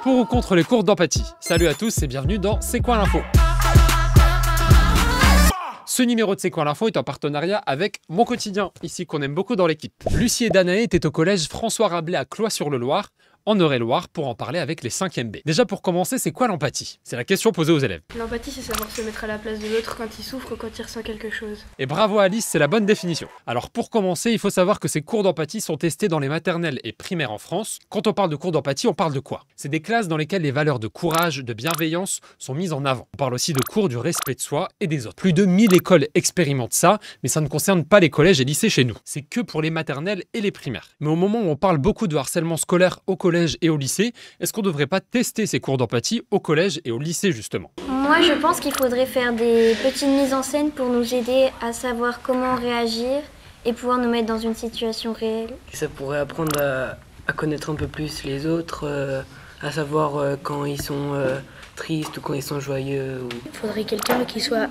Pour ou contre les cours d'empathie? Salut à tous et bienvenue dans C'est quoi l'info? Ce numéro de C'est quoi l'info est en partenariat avec Mon Quotidien, ici qu'on aime beaucoup dans l'équipe. Lucie et Danae étaient au collège François Rabelais à Cloix-sur-le-Loir, en Eure-et-Loir, pour en parler avec les 5e B. Déjà pour commencer, c'est quoi l'empathie? C'est la question posée aux élèves. L'empathie, c'est savoir se mettre à la place de l'autre quand il souffre ou quand il ressent quelque chose. Et bravo Alice, c'est la bonne définition. Alors pour commencer, il faut savoir que ces cours d'empathie sont testés dans les maternelles et primaires en France. Quand on parle de cours d'empathie, on parle de quoi? C'est des classes dans lesquelles les valeurs de courage, de bienveillance sont mises en avant. On parle aussi de cours du respect de soi et des autres. Plus de 1000 écoles expérimentent ça, mais ça ne concerne pas les collèges et lycées chez nous. C'est que pour les maternelles et les primaires. Mais au moment où on parle beaucoup de harcèlement scolaire au collège et au lycée, est-ce qu'on ne devrait pas tester ces cours d'empathie au collège et au lycée justement? Moi, je pense qu'il faudrait faire des petites mises en scène pour nous aider à savoir comment réagir et pouvoir nous mettre dans une situation réelle. Ça pourrait apprendre à connaître un peu plus les autres, à savoir quand ils sont tristes ou quand ils sont joyeux. Il faudrait quelqu'un qui soit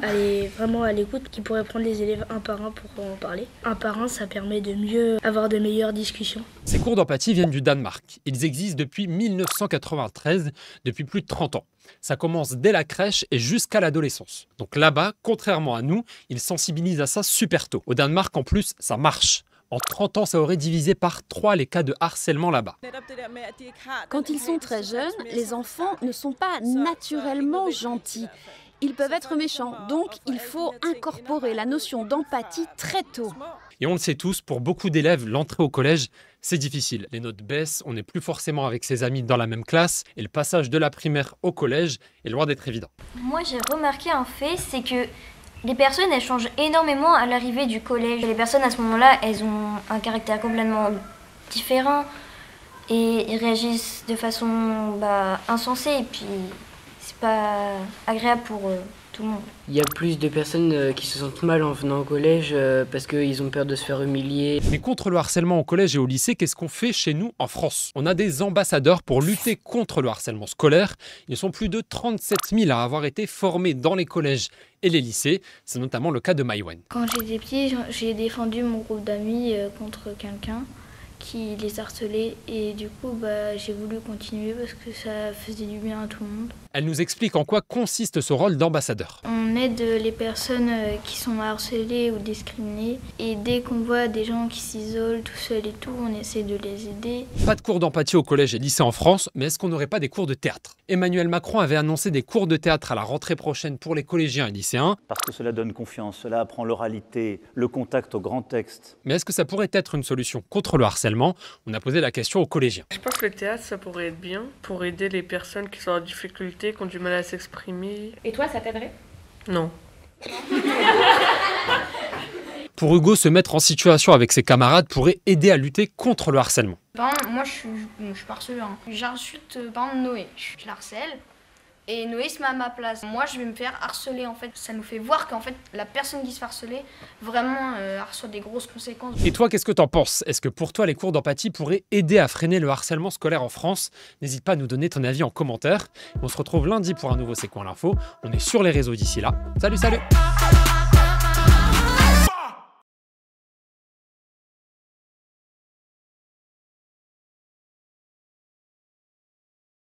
vraiment à l'écoute, qui pourrait prendre les élèves un par un pour en parler. Un par un, ça permet de mieux avoir de meilleures discussions. Ces cours d'empathie viennent du Danemark. Ils existent depuis 1993, depuis plus de 30 ans. Ça commence dès la crèche et jusqu'à l'adolescence. Donc là-bas, contrairement à nous, ils sensibilisent à ça super tôt. Au Danemark, en plus, ça marche. En 30 ans, ça aurait divisé par 3 les cas de harcèlement là-bas. Quand ils sont très jeunes, les enfants ne sont pas naturellement gentils. Ils peuvent être méchants, donc il faut incorporer la notion d'empathie très tôt. Et on le sait tous, pour beaucoup d'élèves, l'entrée au collège, c'est difficile. Les notes baissent, on n'est plus forcément avec ses amis dans la même classe, et le passage de la primaire au collège est loin d'être évident. Moi, j'ai remarqué un fait, c'est que les personnes, elles changent énormément à l'arrivée du collège. Les personnes, à ce moment-là, elles ont un caractère complètement différent et ils réagissent de façon insensée et puis c'est pas agréable pour tout le monde. Il y a plus de personnes qui se sentent mal en venant au collège parce qu'ils ont peur de se faire humilier. Mais contre le harcèlement au collège et au lycée, qu'est-ce qu'on fait chez nous en France? On a des ambassadeurs pour lutter contre le harcèlement scolaire. Ils sont plus de 37 000 à avoir été formés dans les collèges et les lycées. C'est notamment le cas de Maïwen. Quand j'étais petit, j'ai défendu mon groupe d'amis contre quelqu'un qui les harcelait et du coup j'ai voulu continuer parce que ça faisait du bien à tout le monde. Elle nous explique en quoi consiste ce rôle d'ambassadeur. On aide les personnes qui sont harcelées ou discriminées et dès qu'on voit des gens qui s'isolent tout seuls et tout, on essaie de les aider. Pas de cours d'empathie au collège et lycée en France, mais est-ce qu'on n'aurait pas des cours de théâtre? Emmanuel Macron avait annoncé des cours de théâtre à la rentrée prochaine pour les collégiens et lycéens. Parce que cela donne confiance, cela apprend l'oralité, le contact au grand texte. Mais est-ce que ça pourrait être une solution contre le harcèlement? On a posé la question aux collégiens. Je pense que le théâtre, ça pourrait être bien pour aider les personnes qui sont en difficulté, qui ont du mal à s'exprimer. Et toi, ça t'aiderait? Non. Pour Hugo, se mettre en situation avec ses camarades pourrait aider à lutter contre le harcèlement. Par exemple, moi, je suis pas harceleur. J'insulte, par exemple, Noé. Je l'harcèle. Et Noé se met à ma place. Moi, je vais me faire harceler, en fait. Ça nous fait voir qu'en fait, la personne qui se fait harceler, vraiment, reçoit des grosses conséquences. Et toi, qu'est-ce que t'en penses? Est-ce que pour toi, les cours d'empathie pourraient aider à freiner le harcèlement scolaire en France? N'hésite pas à nous donner ton avis en commentaire. On se retrouve lundi pour un nouveau C'est quoi l'info. On est sur les réseaux d'ici là. Salut, salut!